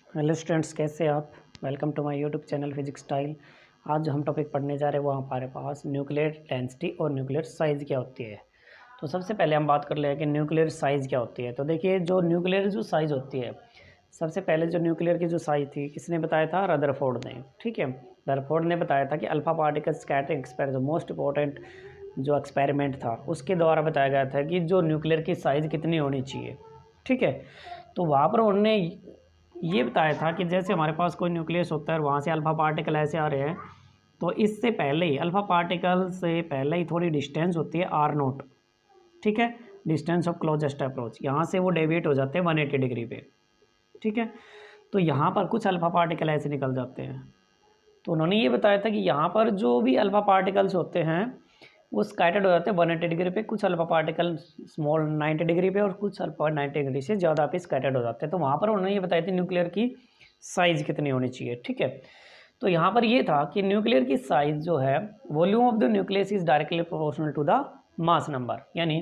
Hello students, कैसे आप। Welcome to my YouTube channel physics style. आज जो हम टॉपिक पढ़ने जा रहे हैं वो हमारे पास न्यूक्लियर डेंसिटी और न्यूक्लियर साइज़ क्या होती है। तो सबसे पहले हम बात कर ले कि न्यूक्लियर साइज़ क्या होती है। तो देखिए, जो न्यूक्लियर जो साइज़ होती है, सबसे पहले जो न्यूक्लियर की जो साइज़ थी किसने बताया था? रदरफोर्ड ने। ठीक है, रदरफोर्ड ने बताया था कि अल्फ़ा पार्टिकल स्कैटरिंग एक्सपेरिमेंट, जो मोस्ट इंपॉर्टेंट जो एक्सपेरिमेंट था उसके द्वारा बताया गया था कि जो न्यूक्लियर की साइज़ कितनी होनी चाहिए। ठीक है, तो वहाँ पर उन्होंने ये बताया था कि जैसे हमारे पास कोई न्यूक्लियस होता है और वहाँ से अल्फ़ा पार्टिकल ऐसे आ रहे हैं, तो इससे पहले ही अल्फ़ा पार्टिकल से पहले ही थोड़ी डिस्टेंस होती है आर नोट। ठीक है, डिस्टेंस ऑफ क्लोजेस्ट अप्रोच, यहाँ से वो डेविएट हो जाते हैं 180 डिग्री पे। ठीक है, तो यहाँ पर कुछ अल्फ़ा पार्टिकल ऐसे निकल जाते हैं। तो उन्होंने ये बताया था कि यहाँ पर जो भी अल्फ़ा पार्टिकल्स होते हैं वो स्कैटर्ड हो जाते हैं 180 डिग्री पे। कुछ अल्फ़ा पार्टिकल स्मॉल 90 डिग्री पे और कुछ अल्फ़ा 90 डिग्री से ज़्यादा पे स्कैटर्ड हो जाते हैं। तो वहाँ पर उन्होंने ये बताया था न्यूक्लियर की साइज़ कितनी होनी चाहिए। ठीक है, तो यहाँ पर ये था कि न्यूक्लियर की साइज़ जो है, volume of the nucleus is directly proportional to the mass number. यानी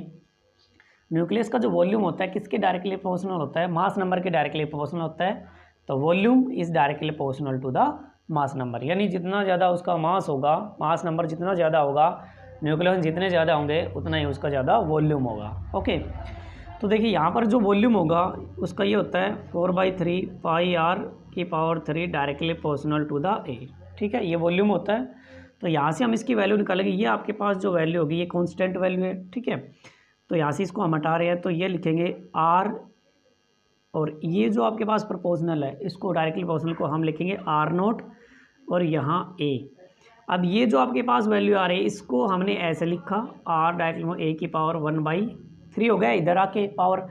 न्यूक्लियस का जो वॉल्यूम होता है किसके डायरेक्टली प्रोपोर्शनल होता है? मास नंबर के डायरेक्टली प्रोपोर्शनल होता है। तो volume is directly proportional to the mass number, यानी जितना ज़्यादा उसका मास होगा, मास नंबर जितना ज़्यादा होगा, न्यूक्लियस जितने ज़्यादा होंगे उतना ही उसका ज़्यादा वॉल्यूम होगा। ओके, तो देखिए यहाँ पर जो वॉल्यूम होगा उसका ये होता है 4/3 पाई आर की power 3 directly proportional to the A. ठीक है, ये वॉल्यूम होता है। तो यहाँ से हम इसकी वैल्यू निकालेंगे। ये आपके पास जो वैल्यू होगी ये कॉन्स्टेंट वैल्यू है। ठीक है, तो यहाँ से इसको हम हटा रहे हैं तो ये लिखेंगे आर, और ये जो आपके पास प्रोपोर्शनल है इसको डायरेक्टली प्रोपोर्शनल को हम लिखेंगे आर नोट, और यहाँ ए। अब ये जो आपके पास वैल्यू आ रही है इसको हमने ऐसे लिखा, आर डायरेक्टली ए की पावर 1/3 हो गया इधर आके पावर,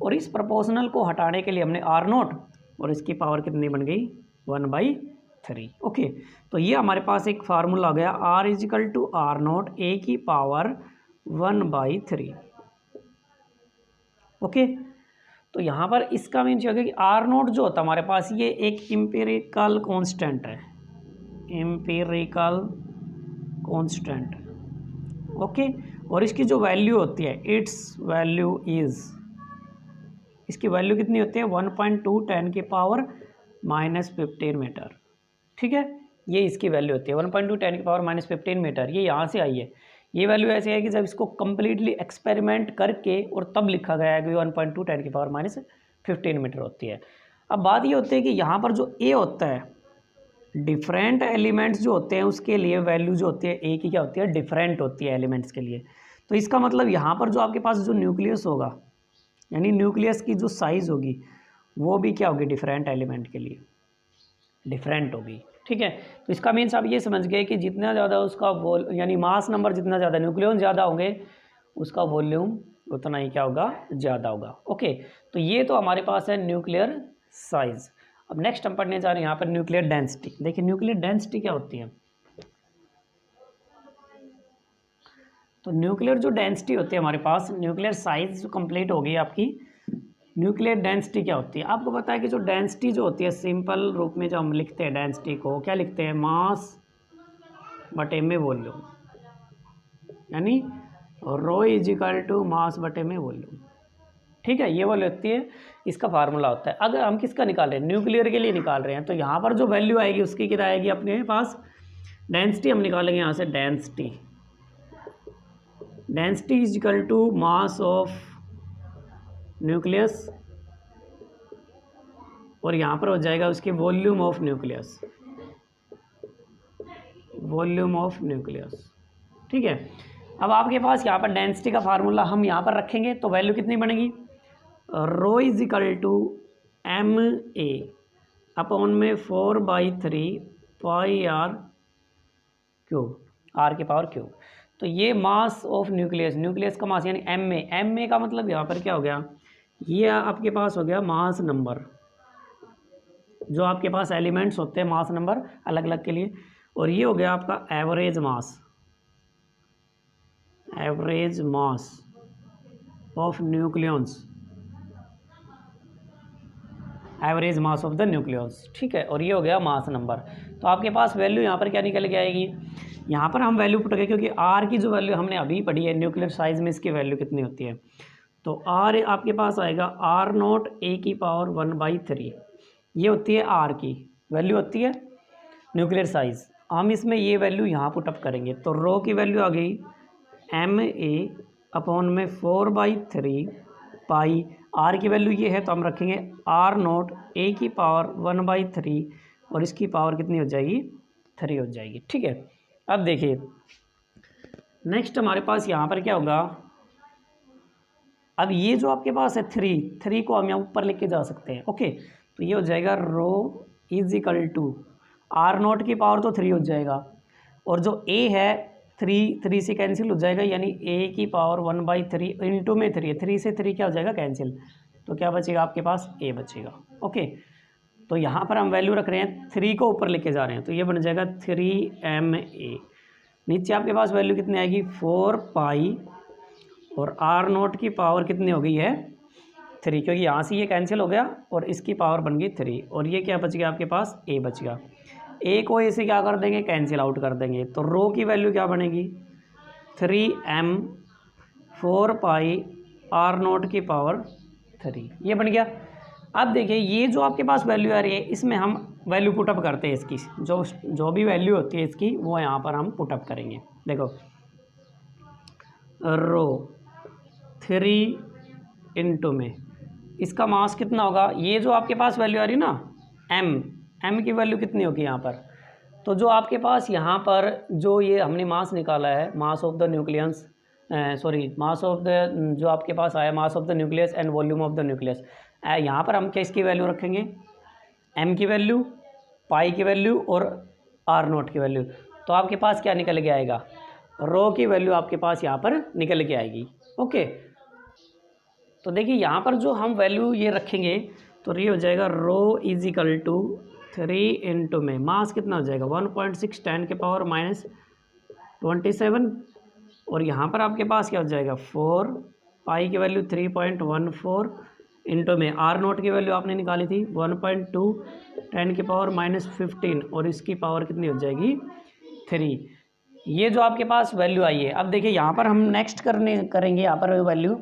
और इस प्रोपोर्शनल को हटाने के लिए हमने आर नोट और इसकी पावर कितनी बन गई? 1/3। ओके, तो ये हमारे पास एक फार्मूला आ गया, r is equal to r nought a की पावर 1/3। ओके, तो यहाँ पर इसका मीन्स होगा कि आर नोट जो होता है हमारे पास ये एक एम्पिरिकल कांस्टेंट है, एम्पिरिकल कांस्टेंट। ओके, और इसकी जो वैल्यू होती है, इट्स वैल्यू इज, इसकी वैल्यू कितनी होती है? 1.2 10 की पावर -15 मीटर। ठीक है, ये इसकी वैल्यू होती है 1.2 10 की पावर -15 मीटर। ये यहाँ से आई है। ये वैल्यू ऐसे है कि जब इसको कम्प्लीटली एक्सपेरिमेंट करके और तब लिखा गया है कि 1.2 10 की पावर -15 मीटर होती है। अब बात ये होती है कि यहाँ पर जो ए होता है, डिफरेंट एलिमेंट्स जो होते हैं उसके लिए वैल्यू जो होती है ए की क्या होती है? डिफरेंट होती है एलिमेंट्स के लिए। तो इसका मतलब यहाँ पर जो आपके पास जो न्यूक्लियस होगा, यानी न्यूक्लियस की जो साइज़ होगी वो भी क्या होगी? डिफरेंट एलिमेंट के लिए डिफरेंट होगी। ठीक है, तो इसका मीन्स आप ये समझ गए कि जितना ज़्यादा उसका यानी मास नंबर जितना ज़्यादा, न्यूक्लियन ज़्यादा होंगे, उसका वॉल्यूम उतना ही क्या होगा? ज़्यादा होगा। ओके, तो ये तो हमारे पास है न्यूक्लियर साइज़। अब नेक्स्ट हम पढ़ने जा रहे हैं यहाँ पर न्यूक्लियर डेंसिटी। देखिए न्यूक्लियर डेंसिटी क्या होती है। तो न्यूक्लियर जो डेंसिटी होती है हमारे पास, न्यूक्लियर साइज़ जो कंप्लीट होगी आपकी, न्यूक्लियर डेंसिटी क्या होती है? आपको पता है कि जो डेंसिटी जो होती है, सिंपल रूप में जो हम लिखते हैं डेंसिटी को, क्या लिखते हैं? मास बटे में वॉल्यूम, यानी रो इजिकल टू मास बटे में वॉल्यूम। ठीक है, ये वाली होती है, इसका फार्मूला होता है। अगर हम किसका निकाल रहे हैं? न्यूक्लियर के लिए निकाल रहे हैं, तो यहाँ पर जो वैल्यू आएगी उसकी क्या आएगी अपने पास? डेंसिटी हम निकालेंगे यहाँ से, density, density is equal to mass of nucleus, और यहाँ पर हो जाएगा उसके volume of nucleus, volume of nucleus. ठीक है, अब आपके पास यहाँ पर डेंसिटी का फार्मूला हम यहाँ पर रखेंगे तो वैल्यू कितनी बनेगी? Rho is equal to m a upon में 4/3 पाई आर क्यूब, आर की पावर क्यूब। तो ये मास ऑफ न्यूक्लियस, न्यूक्लियस का मास यानी एम ए, एम ए का मतलब यहाँ पर क्या हो गया? ये आपके पास हो गया मास नंबर, जो आपके पास एलिमेंट्स होते हैं मास नंबर अलग अलग के लिए, और ये हो गया आपका average mass, average mass of nucleons, average mass of the nucleus. ठीक है, और ये हो गया मास नंबर। तो आपके पास वैल्यू यहाँ पर क्या निकल के आएगी? यहाँ पर हम वैल्यू पुट करें, क्योंकि आर की जो वैल्यू हमने अभी पढ़ी है न्यूक्लियर साइज में, इसकी वैल्यू कितनी होती है? तो आर आपके पास आएगा आर नोट ए की पावर 1/3 ये होती है आर की वैल्यू, होती है न्यूक्लियर साइज़। हम इसमें ये वैल्यू यहाँ पुटअप करेंगे तो रो की वैल्यू आ गई ma/में 4/3 पाई। आर की वैल्यू ये है तो हम रखेंगे r0 a⁻1/3 और इसकी पावर कितनी हो जाएगी 3 हो जाएगी। ठीक है, अब देखिए नेक्स्ट हमारे पास यहाँ पर क्या होगा। अब ये जो आपके पास है 3 को हम यहाँ ऊपर लेके जा सकते हैं। ओके, तो ये हो जाएगा रो = r0 की पावर तो 3 हो जाएगा और जो a है 3 से कैंसिल हो जाएगा, यानी a⁻1/3 इंटू में 3 है, 3 से 3 क्या हो जाएगा कैंसिल, तो क्या बचेगा आपके पास a बचेगा। ओके, तो यहाँ पर हम वैल्यू रख रहे हैं 3 को ऊपर लेके जा रहे हैं तो ये बन जाएगा 3ma। नीचे आपके पास वैल्यू कितनी आएगी 4 पाई और r0 की पावर कितनी हो गई है 3, क्योंकि यहाँ से ये कैंसिल हो गया और इसकी पावर बन गई 3 और ये क्या बच गया आपके पास a बच गया। a को ऐसे क्या कर देंगे कैंसिल आउट कर देंगे तो रो की वैल्यू क्या बनेगी 3m 4 पाई r0 की पावर 3, ये बन गया। अब देखिए ये जो आपके पास वैल्यू आ रही है इसमें हम वैल्यू पुटअप करते हैं इसकी, जो भी वैल्यू होती है इसकी वो यहाँ पर हम पुटअप करेंगे। देखो रो 3 इंटू में इसका मास कितना होगा, ये जो आपके पास वैल्यू आ रही है ना m की वैल्यू कितनी होगी यहाँ पर, तो जो आपके पास यहाँ पर जो ये हमने मास निकाला है mass of the nucleus mass of the जो आपके पास आया mass of the nucleus and volume of the nucleus, यहाँ पर हम क्या इसकी वैल्यू रखेंगे m की वैल्यू, पाई की वैल्यू और r0 की वैल्यू, तो आपके पास क्या निकल के आएगा रो की वैल्यू आपके पास यहाँ पर निकल के आएगी। ओके, तो देखिए यहाँ पर जो हम वैल्यू ये रखेंगे तो ये हो जाएगा रो = 3 इंटू में मास कितना हो जाएगा 1.6 10 के पावर -27 और यहाँ पर आपके पास क्या हो जाएगा 4 पाई की वैल्यू 3.14 इंटू में r0 की वैल्यू आपने निकाली थी 1.2 10 के पावर -15 और इसकी पावर कितनी हो जाएगी 3। ये जो आपके पास वैल्यू आई है, अब देखिए यहाँ पर हम नेक्स्ट करेंगे यहाँ पर वैल्यू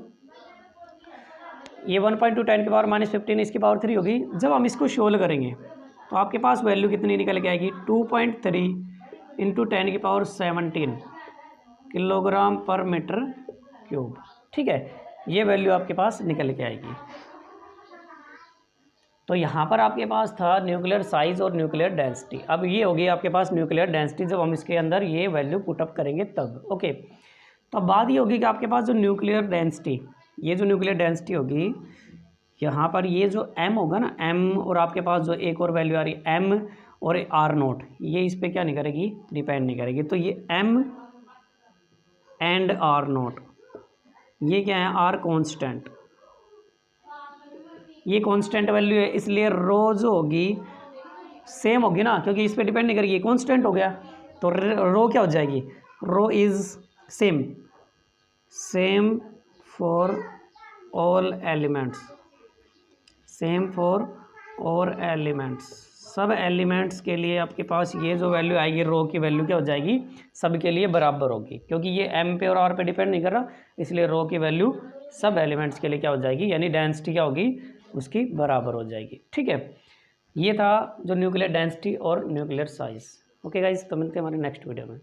ये 1.2 10 के पावर -15 इसकी पावर 3 होगी। जब हम इसको सोल्व करेंगे तो आपके पास वैल्यू कितनी निकल के आएगी 2.3 इंटू 10 की पावर 17 किलोग्राम पर मीटर क्यूब। ठीक है, ये वैल्यू आपके पास निकल के आएगी। तो यहाँ पर आपके पास था न्यूक्लियर साइज़ और न्यूक्लियर डेंसिटी। अब ये होगी आपके पास न्यूक्लियर डेंसिटी जब हम इसके अंदर ये वैल्यू पुटअप करेंगे तब। ओके, तो अब बात ये होगी कि आपके पास जो न्यूक्लियर डेंसिटी, ये जो न्यूक्लियर डेंसिटी होगी यहाँ पर ये जो m होगा ना m और आपके पास जो एक और वैल्यू आ रही है m और r0, ये इस पर क्या नहीं करेगी डिपेंड नहीं करेगी। तो ये m एंड r0 ये क्या है r कांस्टेंट, ये कांस्टेंट वैल्यू है इसलिए रो जो होगी सेम होगी ना, क्योंकि इस पर डिपेंड नहीं करेगी, कांस्टेंट हो गया तो रो क्या हो जाएगी rho is same for all elements, same for all elements, सब एलिमेंट्स के लिए आपके पास ये जो वैल्यू आएगी रो की वैल्यू क्या हो जाएगी सब के लिए बराबर होगी, क्योंकि ये m पे और r पे डिपेंड नहीं कर रहा, इसलिए रो की वैल्यू सब एलिमेंट्स के लिए क्या हो जाएगी यानी डेंसिटी क्या होगी उसकी बराबर हो जाएगी। ठीक है, ये था जो न्यूक्लियर डेंसिटी और न्यूक्लियर साइज़। ओके गाइस, तो मिलते हैं हमारे नेक्स्ट वीडियो में।